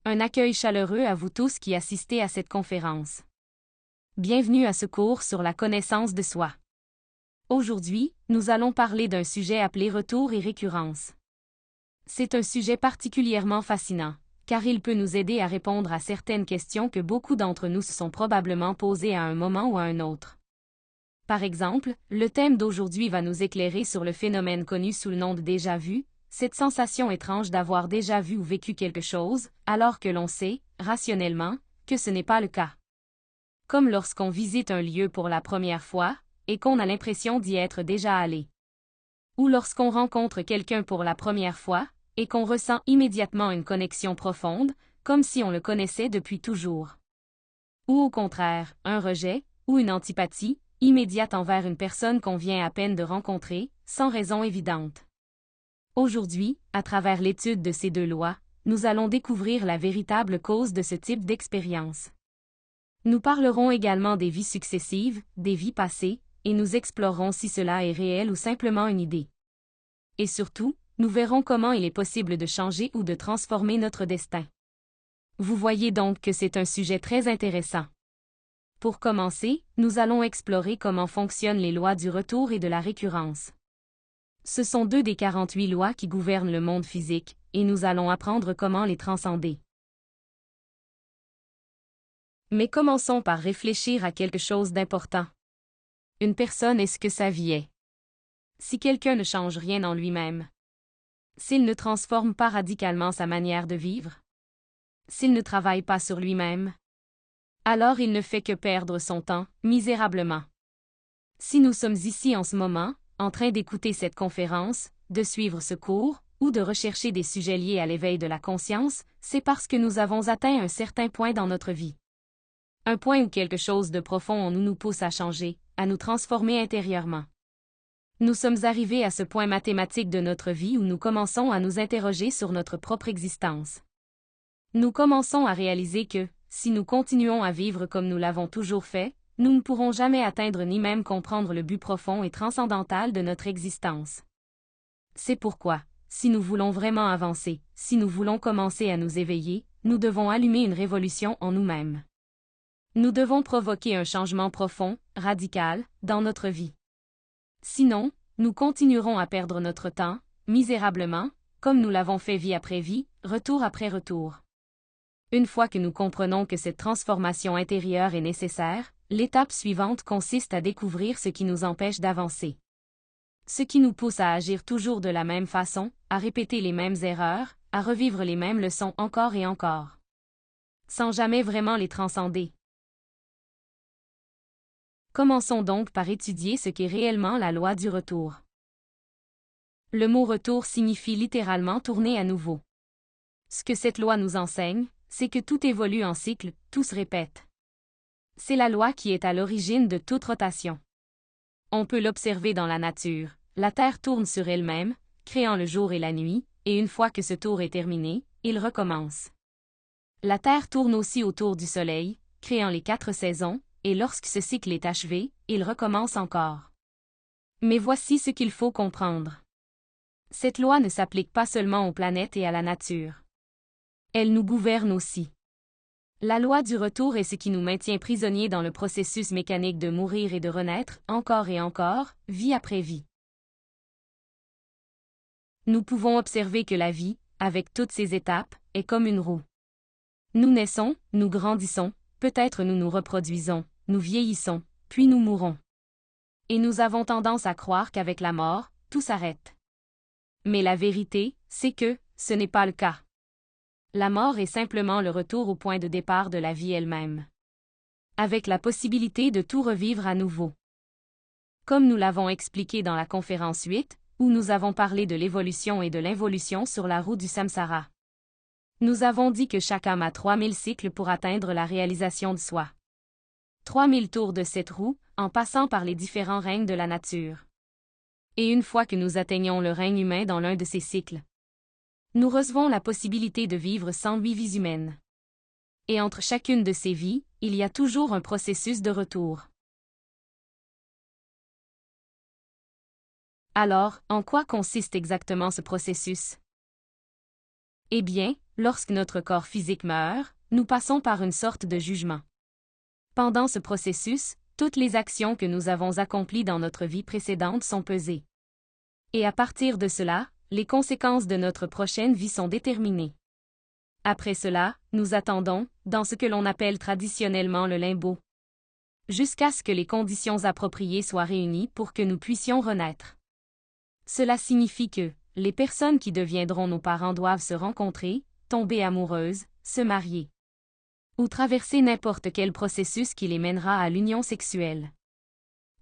Un accueil chaleureux à vous tous qui assistez à cette conférence. Bienvenue à ce cours sur la connaissance de soi. Aujourd'hui, nous allons parler d'un sujet appelé retour et récurrence. C'est un sujet particulièrement fascinant, car il peut nous aider à répondre à certaines questions que beaucoup d'entre nous se sont probablement posées à un moment ou à un autre. Par exemple, le thème d'aujourd'hui va nous éclairer sur le phénomène connu sous le nom de déjà-vu, cette sensation étrange d'avoir déjà vu ou vécu quelque chose, alors que l'on sait, rationnellement, que ce n'est pas le cas. Comme lorsqu'on visite un lieu pour la première fois, et qu'on a l'impression d'y être déjà allé. Ou lorsqu'on rencontre quelqu'un pour la première fois, et qu'on ressent immédiatement une connexion profonde, comme si on le connaissait depuis toujours. Ou au contraire, un rejet, ou une antipathie, immédiate envers une personne qu'on vient à peine de rencontrer, sans raison évidente. Aujourd'hui, à travers l'étude de ces deux lois, nous allons découvrir la véritable cause de ce type d'expérience. Nous parlerons également des vies successives, des vies passées, et nous explorerons si cela est réel ou simplement une idée. Et surtout, nous verrons comment il est possible de changer ou de transformer notre destin. Vous voyez donc que c'est un sujet très intéressant. Pour commencer, nous allons explorer comment fonctionnent les lois du retour et de la récurrence. Ce sont deux des 48 lois qui gouvernent le monde physique, et nous allons apprendre comment les transcender. Mais commençons par réfléchir à quelque chose d'important. Une personne est ce que sa vie est. Si quelqu'un ne change rien en lui-même, s'il ne transforme pas radicalement sa manière de vivre, s'il ne travaille pas sur lui-même, alors il ne fait que perdre son temps, misérablement. Si nous sommes ici en ce moment, en train d'écouter cette conférence, de suivre ce cours, ou de rechercher des sujets liés à l'éveil de la conscience, c'est parce que nous avons atteint un certain point dans notre vie. Un point où quelque chose de profond en nous pousse à changer, à nous transformer intérieurement. Nous sommes arrivés à ce point mathématique de notre vie où nous commençons à nous interroger sur notre propre existence. Nous commençons à réaliser que, si nous continuons à vivre comme nous l'avons toujours fait, nous ne pourrons jamais atteindre ni même comprendre le but profond et transcendantal de notre existence. C'est pourquoi, si nous voulons vraiment avancer, si nous voulons commencer à nous éveiller, nous devons allumer une révolution en nous-mêmes. Nous devons provoquer un changement profond, radical, dans notre vie. Sinon, nous continuerons à perdre notre temps, misérablement, comme nous l'avons fait vie après vie, retour après retour. Une fois que nous comprenons que cette transformation intérieure est nécessaire, l'étape suivante consiste à découvrir ce qui nous empêche d'avancer. Ce qui nous pousse à agir toujours de la même façon, à répéter les mêmes erreurs, à revivre les mêmes leçons encore et encore. Sans jamais vraiment les transcender. Commençons donc par étudier ce qu'est réellement la loi du retour. Le mot retour signifie littéralement tourner à nouveau. Ce que cette loi nous enseigne, c'est que tout évolue en cycle, tout se répète. C'est la loi qui est à l'origine de toute rotation. On peut l'observer dans la nature. La Terre tourne sur elle-même, créant le jour et la nuit, et une fois que ce tour est terminé, il recommence. La Terre tourne aussi autour du Soleil, créant les 4 saisons, et lorsque ce cycle est achevé, il recommence encore. Mais voici ce qu'il faut comprendre. Cette loi ne s'applique pas seulement aux planètes et à la nature. Elle nous gouverne aussi. La loi du retour est ce qui nous maintient prisonniers dans le processus mécanique de mourir et de renaître, encore et encore, vie après vie. Nous pouvons observer que la vie, avec toutes ses étapes, est comme une roue. Nous naissons, nous grandissons, peut-être nous nous reproduisons, nous vieillissons, puis nous mourons. Et nous avons tendance à croire qu'avec la mort, tout s'arrête. Mais la vérité, c'est que, ce n'est pas le cas. La mort est simplement le retour au point de départ de la vie elle-même. Avec la possibilité de tout revivre à nouveau. Comme nous l'avons expliqué dans la conférence 8, où nous avons parlé de l'évolution et de l'involution sur la roue du samsara. Nous avons dit que chaque âme a 3000 cycles pour atteindre la réalisation de soi. 3000 tours de cette roue, en passant par les différents règnes de la nature. Et une fois que nous atteignons le règne humain dans l'un de ces cycles, nous recevons la possibilité de vivre 108 vies humaines. Et entre chacune de ces vies, il y a toujours un processus de retour. Alors, en quoi consiste exactement ce processus? Eh bien, lorsque notre corps physique meurt, nous passons par une sorte de jugement. Pendant ce processus, toutes les actions que nous avons accomplies dans notre vie précédente sont pesées. Et à partir de cela, les conséquences de notre prochaine vie sont déterminées. Après cela, nous attendons, dans ce que l'on appelle traditionnellement le limbo, jusqu'à ce que les conditions appropriées soient réunies pour que nous puissions renaître. Cela signifie que les personnes qui deviendront nos parents doivent se rencontrer, tomber amoureuses, se marier, ou traverser n'importe quel processus qui les mènera à l'union sexuelle.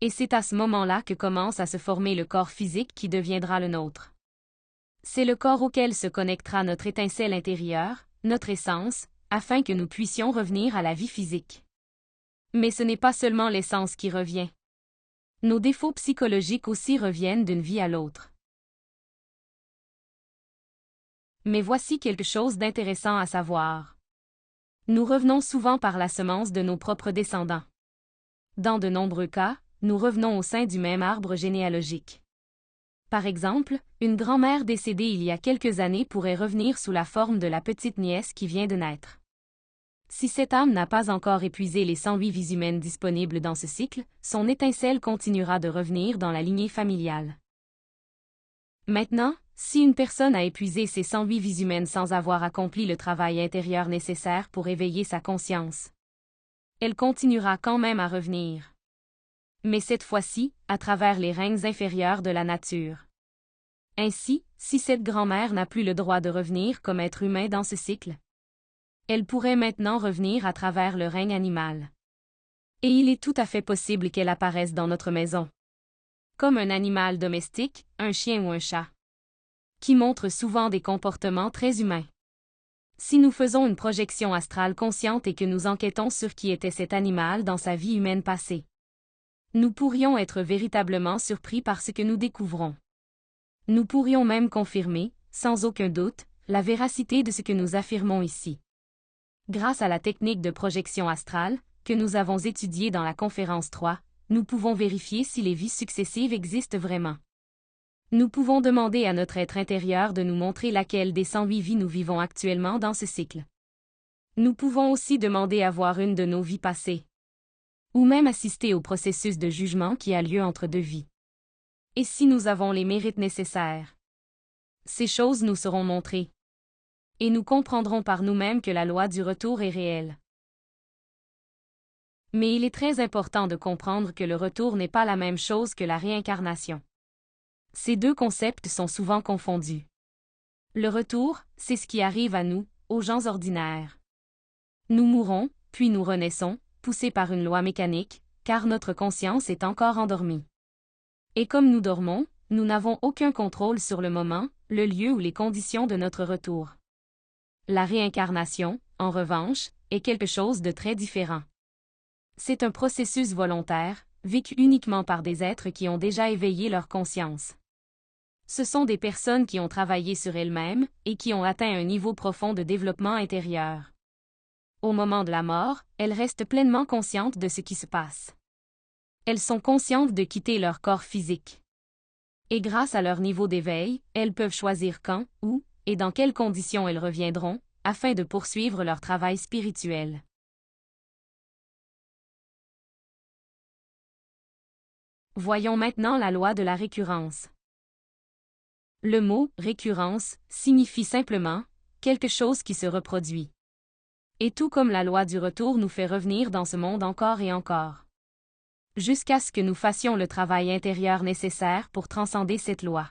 Et c'est à ce moment-là que commence à se former le corps physique qui deviendra le nôtre. C'est le corps auquel se connectera notre étincelle intérieure, notre essence, afin que nous puissions revenir à la vie physique. Mais ce n'est pas seulement l'essence qui revient. Nos défauts psychologiques aussi reviennent d'une vie à l'autre. Mais voici quelque chose d'intéressant à savoir. Nous revenons souvent par la semence de nos propres descendants. Dans de nombreux cas, nous revenons au sein du même arbre généalogique. Par exemple, une grand-mère décédée il y a quelques années pourrait revenir sous la forme de la petite nièce qui vient de naître. Si cette âme n'a pas encore épuisé les 108 vies humaines disponibles dans ce cycle, son étincelle continuera de revenir dans la lignée familiale. Maintenant, si une personne a épuisé ses 108 vies humaines sans avoir accompli le travail intérieur nécessaire pour éveiller sa conscience, elle continuera quand même à revenir. Mais cette fois-ci, à travers les règnes inférieurs de la nature. Ainsi, si cette grand-mère n'a plus le droit de revenir comme être humain dans ce cycle, elle pourrait maintenant revenir à travers le règne animal. Et il est tout à fait possible qu'elle apparaisse dans notre maison, comme un animal domestique, un chien ou un chat, qui montre souvent des comportements très humains. Si nous faisons une projection astrale consciente et que nous enquêtons sur qui était cet animal dans sa vie humaine passée, nous pourrions être véritablement surpris par ce que nous découvrons. Nous pourrions même confirmer, sans aucun doute, la véracité de ce que nous affirmons ici. Grâce à la technique de projection astrale, que nous avons étudiée dans la conférence 3, nous pouvons vérifier si les vies successives existent vraiment. Nous pouvons demander à notre être intérieur de nous montrer laquelle des 108 vies nous vivons actuellement dans ce cycle. Nous pouvons aussi demander à voir une de nos vies passées, ou même assister au processus de jugement qui a lieu entre deux vies. Et si nous avons les mérites nécessaires, ces choses nous seront montrées. Et nous comprendrons par nous-mêmes que la loi du retour est réelle. Mais il est très important de comprendre que le retour n'est pas la même chose que la réincarnation. Ces deux concepts sont souvent confondus. Le retour, c'est ce qui arrive à nous, aux gens ordinaires. Nous mourons, puis nous renaissons, poussés par une loi mécanique, car notre conscience est encore endormie. Et comme nous dormons, nous n'avons aucun contrôle sur le moment, le lieu ou les conditions de notre retour. La réincarnation, en revanche, est quelque chose de très différent. C'est un processus volontaire, vécu uniquement par des êtres qui ont déjà éveillé leur conscience. Ce sont des personnes qui ont travaillé sur elles-mêmes et qui ont atteint un niveau profond de développement intérieur. Au moment de la mort, elles restent pleinement conscientes de ce qui se passe. Elles sont conscientes de quitter leur corps physique. Et grâce à leur niveau d'éveil, elles peuvent choisir quand, où, et dans quelles conditions elles reviendront, afin de poursuivre leur travail spirituel. Voyons maintenant la loi de la récurrence. Le mot « récurrence » signifie simplement « quelque chose qui se reproduit ». Et tout comme la loi du retour nous fait revenir dans ce monde encore et encore, jusqu'à ce que nous fassions le travail intérieur nécessaire pour transcender cette loi.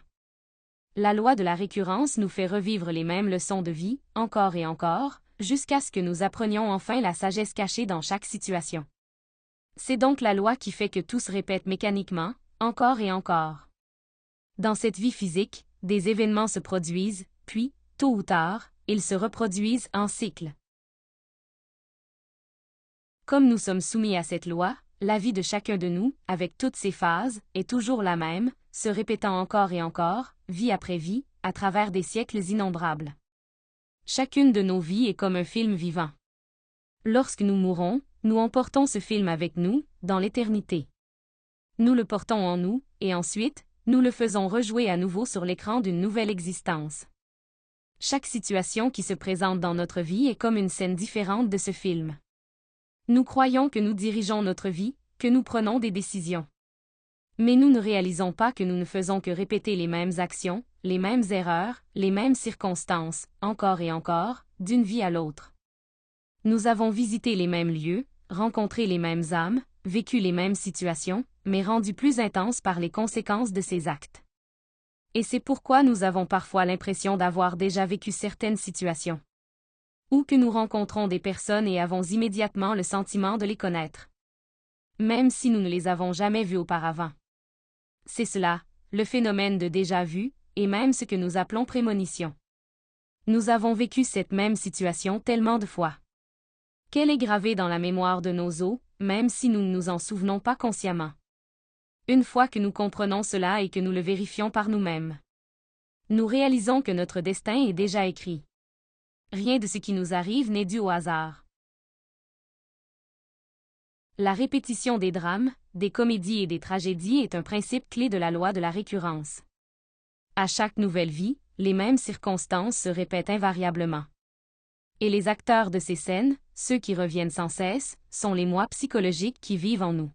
La loi de la récurrence nous fait revivre les mêmes leçons de vie, encore et encore, jusqu'à ce que nous apprenions enfin la sagesse cachée dans chaque situation. C'est donc la loi qui fait que tout se répète mécaniquement, encore et encore. Dans cette vie physique, des événements se produisent, puis, tôt ou tard, ils se reproduisent en cycle. Comme nous sommes soumis à cette loi, la vie de chacun de nous, avec toutes ses phases, est toujours la même, se répétant encore et encore, vie après vie, à travers des siècles innombrables. Chacune de nos vies est comme un film vivant. Lorsque nous mourons, nous emportons ce film avec nous, dans l'éternité. Nous le portons en nous, et ensuite, nous le faisons rejouer à nouveau sur l'écran d'une nouvelle existence. Chaque situation qui se présente dans notre vie est comme une scène différente de ce film. Nous croyons que nous dirigeons notre vie, que nous prenons des décisions. Mais nous ne réalisons pas que nous ne faisons que répéter les mêmes actions, les mêmes erreurs, les mêmes circonstances, encore et encore, d'une vie à l'autre. Nous avons visité les mêmes lieux, rencontré les mêmes âmes, vécu les mêmes situations, mais rendues plus intenses par les conséquences de ces actes. Et c'est pourquoi nous avons parfois l'impression d'avoir déjà vécu certaines situations. Ou que nous rencontrons des personnes et avons immédiatement le sentiment de les connaître. Même si nous ne les avons jamais vues auparavant. C'est cela, le phénomène de déjà-vu, et même ce que nous appelons prémonition. Nous avons vécu cette même situation tellement de fois qu'elle est gravée dans la mémoire de nos os, même si nous ne nous en souvenons pas consciemment. Une fois que nous comprenons cela et que nous le vérifions par nous-mêmes, nous réalisons que notre destin est déjà écrit. Rien de ce qui nous arrive n'est dû au hasard. La répétition des drames, des comédies et des tragédies est un principe clé de la loi de la récurrence. À chaque nouvelle vie, les mêmes circonstances se répètent invariablement. Et les acteurs de ces scènes, ceux qui reviennent sans cesse, sont les moi psychologiques qui vivent en nous.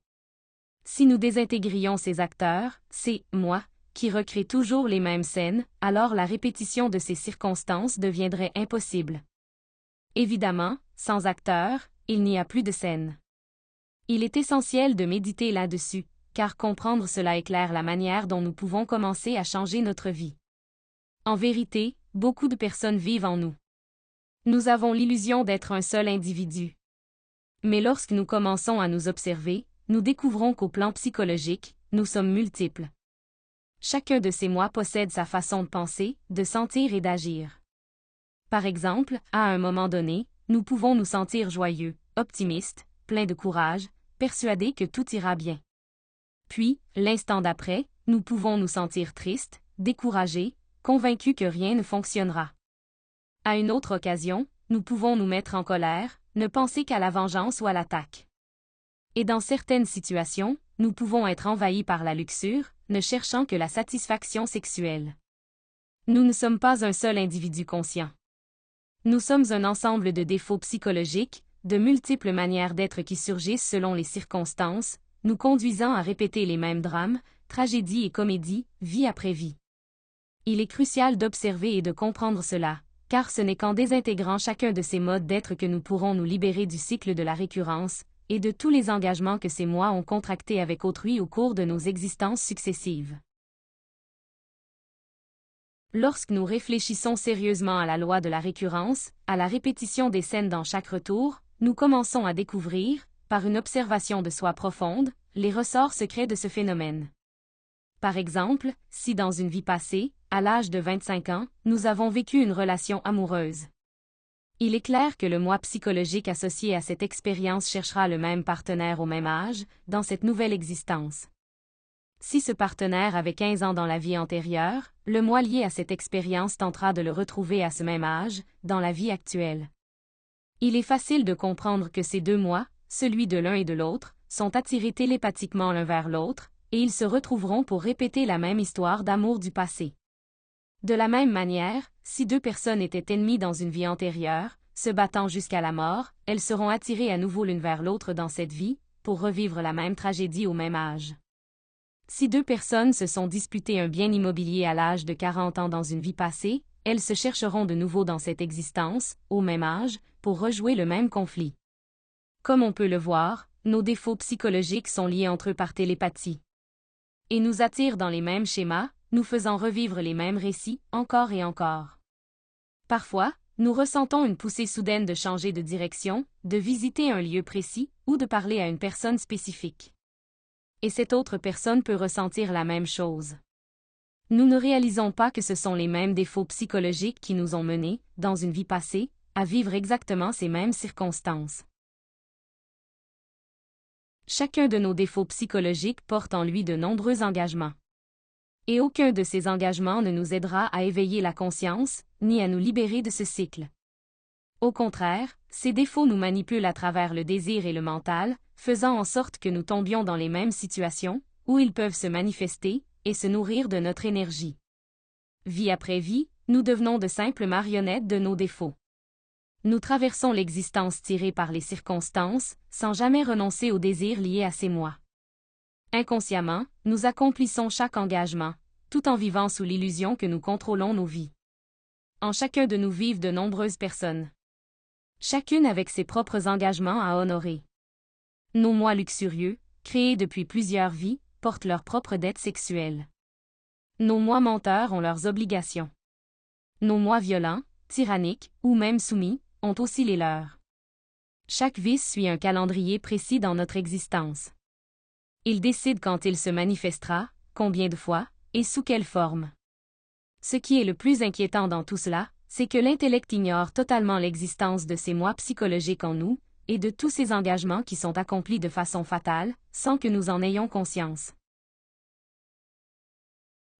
Si nous désintégrions ces acteurs, ces « moi », qui recréent toujours les mêmes scènes, alors la répétition de ces circonstances deviendrait impossible. Évidemment, sans acteurs, il n'y a plus de scène. Il est essentiel de méditer là-dessus, car comprendre cela éclaire la manière dont nous pouvons commencer à changer notre vie. En vérité, beaucoup de personnes vivent en nous. Nous avons l'illusion d'être un seul individu. Mais lorsque nous commençons à nous observer, nous découvrons qu'au plan psychologique, nous sommes multiples. Chacun de ces moi possède sa façon de penser, de sentir et d'agir. Par exemple, à un moment donné, nous pouvons nous sentir joyeux, optimistes, pleins de courage, persuadés que tout ira bien. Puis, l'instant d'après, nous pouvons nous sentir tristes, découragés, convaincus que rien ne fonctionnera. À une autre occasion, nous pouvons nous mettre en colère, ne penser qu'à la vengeance ou à l'attaque. Et dans certaines situations, nous pouvons être envahis par la luxure, ne cherchant que la satisfaction sexuelle. Nous ne sommes pas un seul individu conscient. Nous sommes un ensemble de défauts psychologiques, de multiples manières d'être qui surgissent selon les circonstances, nous conduisant à répéter les mêmes drames, tragédies et comédies, vie après vie. Il est crucial d'observer et de comprendre cela, car ce n'est qu'en désintégrant chacun de ces modes d'être que nous pourrons nous libérer du cycle de la récurrence, et de tous les engagements que ces moi ont contractés avec autrui au cours de nos existences successives. Lorsque nous réfléchissons sérieusement à la loi de la récurrence, à la répétition des scènes dans chaque retour, nous commençons à découvrir, par une observation de soi profonde, les ressorts secrets de ce phénomène. Par exemple, si dans une vie passée, à l'âge de 25 ans, nous avons vécu une relation amoureuse. Il est clair que le moi psychologique associé à cette expérience cherchera le même partenaire au même âge, dans cette nouvelle existence. Si ce partenaire avait 15 ans dans la vie antérieure, le moi lié à cette expérience tentera de le retrouver à ce même âge, dans la vie actuelle. Il est facile de comprendre que ces deux moi, celui de l'un et de l'autre, sont attirés télépathiquement l'un vers l'autre, et ils se retrouveront pour répéter la même histoire d'amour du passé. De la même manière, si deux personnes étaient ennemies dans une vie antérieure, se battant jusqu'à la mort, elles seront attirées à nouveau l'une vers l'autre dans cette vie, pour revivre la même tragédie au même âge. Si deux personnes se sont disputées un bien immobilier à l'âge de 40 ans dans une vie passée, elles se chercheront de nouveau dans cette existence, au même âge, pour rejouer le même conflit. Comme on peut le voir, nos défauts psychologiques sont liés entre eux par télépathie. Et nous attirent dans les mêmes schémas, nous faisant revivre les mêmes récits, encore et encore. Parfois, nous ressentons une poussée soudaine de changer de direction, de visiter un lieu précis, ou de parler à une personne spécifique. Et cette autre personne peut ressentir la même chose. Nous ne réalisons pas que ce sont les mêmes défauts psychologiques qui nous ont menés, dans une vie passée, à vivre exactement ces mêmes circonstances. Chacun de nos défauts psychologiques porte en lui de nombreux engagements. Et aucun de ces engagements ne nous aidera à éveiller la conscience, ni à nous libérer de ce cycle. Au contraire, ces défauts nous manipulent à travers le désir et le mental, faisant en sorte que nous tombions dans les mêmes situations, où ils peuvent se manifester, et se nourrir de notre énergie. Vie après vie, nous devenons de simples marionnettes de nos défauts. Nous traversons l'existence tirée par les circonstances, sans jamais renoncer aux désirs liés à ces moi. Inconsciemment, nous accomplissons chaque engagement, tout en vivant sous l'illusion que nous contrôlons nos vies. En chacun de nous vivent de nombreuses personnes. Chacune avec ses propres engagements à honorer. Nos moi luxurieux, créés depuis plusieurs vies, portent leurs propres dettes sexuelles. Nos moi menteurs ont leurs obligations. Nos moi violents, tyranniques, ou même soumis, ont aussi les leurs. Chaque vice suit un calendrier précis dans notre existence. Il décide quand il se manifestera, combien de fois, et sous quelle forme. Ce qui est le plus inquiétant dans tout cela, c'est que l'intellect ignore totalement l'existence de ces moi psychologiques en nous, et de tous ces engagements qui sont accomplis de façon fatale, sans que nous en ayons conscience.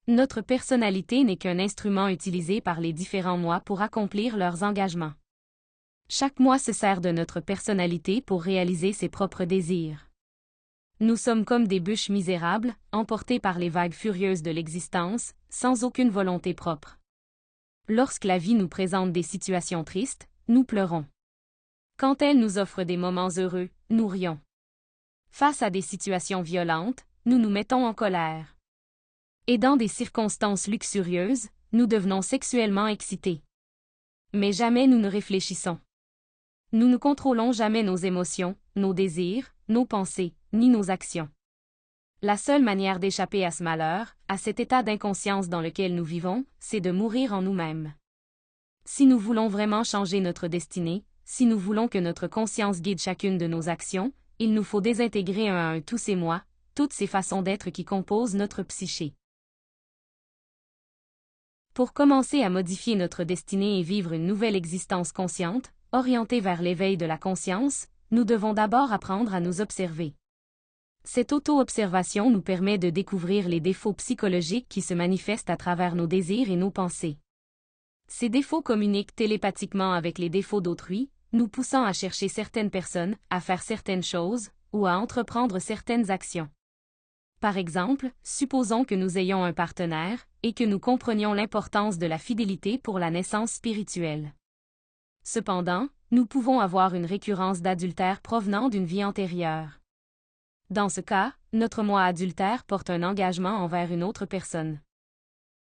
Notre personnalité n'est qu'un instrument utilisé par les différents moi pour accomplir leurs engagements. Chaque moi se sert de notre personnalité pour réaliser ses propres désirs. Nous sommes comme des bûches misérables, emportées par les vagues furieuses de l'existence, sans aucune volonté propre. Lorsque la vie nous présente des situations tristes, nous pleurons. Quand elle nous offre des moments heureux, nous rions. Face à des situations violentes, nous nous mettons en colère. Et dans des circonstances luxurieuses, nous devenons sexuellement excités. Mais jamais nous ne réfléchissons. Nous ne contrôlons jamais nos émotions, nos désirs, nos pensées, ni nos actions. La seule manière d'échapper à ce malheur, à cet état d'inconscience dans lequel nous vivons, c'est de mourir en nous-mêmes. Si nous voulons vraiment changer notre destinée, si nous voulons que notre conscience guide chacune de nos actions, il nous faut désintégrer un à un tous ces moi, toutes ces façons d'être qui composent notre psyché. Pour commencer à modifier notre destinée et vivre une nouvelle existence consciente, orientée vers l'éveil de la conscience, nous devons d'abord apprendre à nous observer. Cette auto-observation nous permet de découvrir les défauts psychologiques qui se manifestent à travers nos désirs et nos pensées. Ces défauts communiquent télépathiquement avec les défauts d'autrui, nous poussant à chercher certaines personnes, à faire certaines choses, ou à entreprendre certaines actions. Par exemple, supposons que nous ayons un partenaire, et que nous comprenions l'importance de la fidélité pour la naissance spirituelle. Cependant, nous pouvons avoir une récurrence d'adultère provenant d'une vie antérieure. Dans ce cas, notre moi adultère porte un engagement envers une autre personne.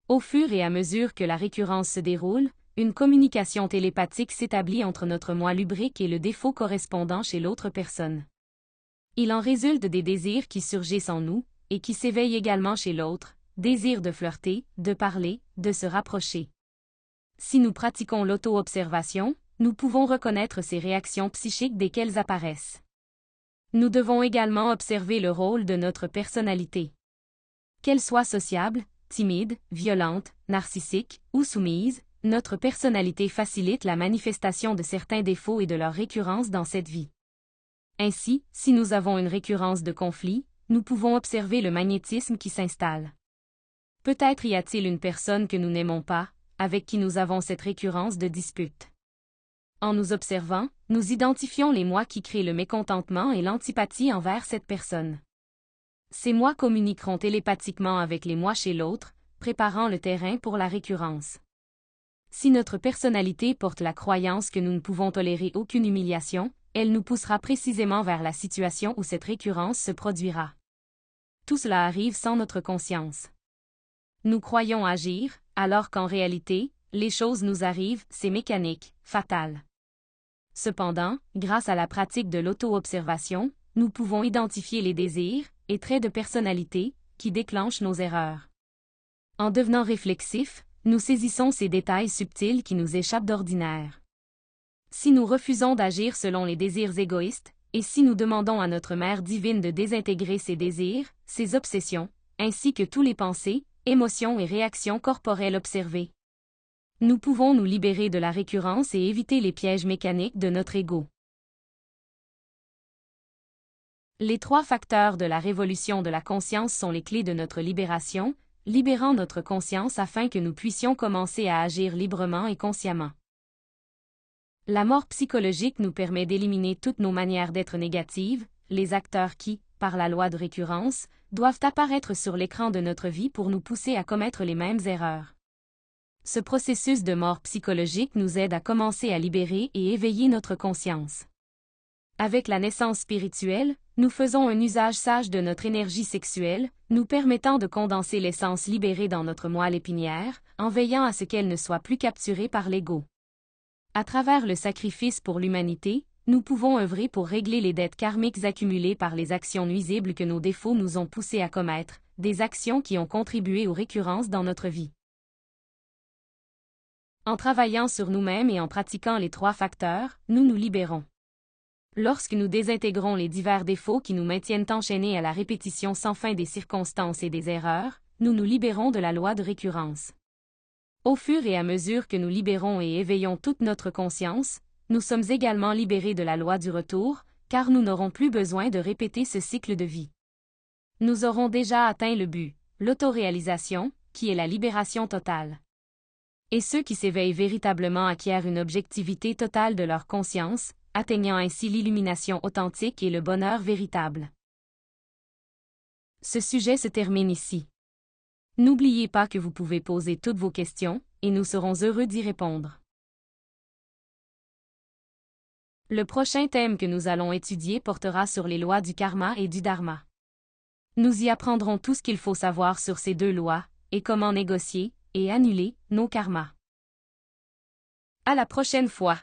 Au fur et à mesure que la récurrence se déroule, une communication télépathique s'établit entre notre moi lubrique et le défaut correspondant chez l'autre personne. Il en résulte des désirs qui surgissent en nous, et qui s'éveillent également chez l'autre, désir de flirter, de parler, de se rapprocher. Si nous pratiquons l'auto-observation, nous pouvons reconnaître ces réactions psychiques dès qu'elles apparaissent. Nous devons également observer le rôle de notre personnalité. Qu'elle soit sociable, timide, violente, narcissique ou soumise, notre personnalité facilite la manifestation de certains défauts et de leur récurrence dans cette vie. Ainsi, si nous avons une récurrence de conflit, nous pouvons observer le magnétisme qui s'installe. Peut-être y a-t-il une personne que nous n'aimons pas, avec qui nous avons cette récurrence de dispute. En nous observant, nous identifions les moi qui créent le mécontentement et l'antipathie envers cette personne. Ces moi communiqueront télépathiquement avec les moi chez l'autre, préparant le terrain pour la récurrence. Si notre personnalité porte la croyance que nous ne pouvons tolérer aucune humiliation, elle nous poussera précisément vers la situation où cette récurrence se produira. Tout cela arrive sans notre conscience. Nous croyons agir, alors qu'en réalité, les choses nous arrivent, c'est mécanique, fatal. Cependant, grâce à la pratique de l'auto-observation, nous pouvons identifier les désirs et traits de personnalité qui déclenchent nos erreurs. En devenant réflexifs, nous saisissons ces détails subtils qui nous échappent d'ordinaire. Si nous refusons d'agir selon les désirs égoïstes, et si nous demandons à notre Mère divine de désintégrer ces désirs, ces obsessions, ainsi que tous les pensées, émotions et réactions corporelles observées, nous pouvons nous libérer de la récurrence et éviter les pièges mécaniques de notre ego. Les 3 facteurs de la révolution de la conscience sont les clés de notre libération, libérant notre conscience afin que nous puissions commencer à agir librement et consciemment. La mort psychologique nous permet d'éliminer toutes nos manières d'être négatives, les acteurs qui, par la loi de récurrence, doivent apparaître sur l'écran de notre vie pour nous pousser à commettre les mêmes erreurs. Ce processus de mort psychologique nous aide à commencer à libérer et éveiller notre conscience. Avec la naissance spirituelle, nous faisons un usage sage de notre énergie sexuelle, nous permettant de condenser l'essence libérée dans notre moelle épinière, en veillant à ce qu'elle ne soit plus capturée par l'ego. À travers le sacrifice pour l'humanité, nous pouvons œuvrer pour régler les dettes karmiques accumulées par les actions nuisibles que nos défauts nous ont poussés à commettre, des actions qui ont contribué aux récurrences dans notre vie. En travaillant sur nous-mêmes et en pratiquant les 3 facteurs, nous nous libérons. Lorsque nous désintégrons les divers défauts qui nous maintiennent enchaînés à la répétition sans fin des circonstances et des erreurs, nous nous libérons de la loi de récurrence. Au fur et à mesure que nous libérons et éveillons toute notre conscience, nous sommes également libérés de la loi du retour, car nous n'aurons plus besoin de répéter ce cycle de vie. Nous aurons déjà atteint le but, l'autoréalisation, qui est la libération totale. Et ceux qui s'éveillent véritablement acquièrent une objectivité totale de leur conscience, atteignant ainsi l'illumination authentique et le bonheur véritable. Ce sujet se termine ici. N'oubliez pas que vous pouvez poser toutes vos questions, et nous serons heureux d'y répondre. Le prochain thème que nous allons étudier portera sur les lois du karma et du dharma. Nous y apprendrons tout ce qu'il faut savoir sur ces 2 lois, et comment négocier et annuler nos karmas. À la prochaine fois!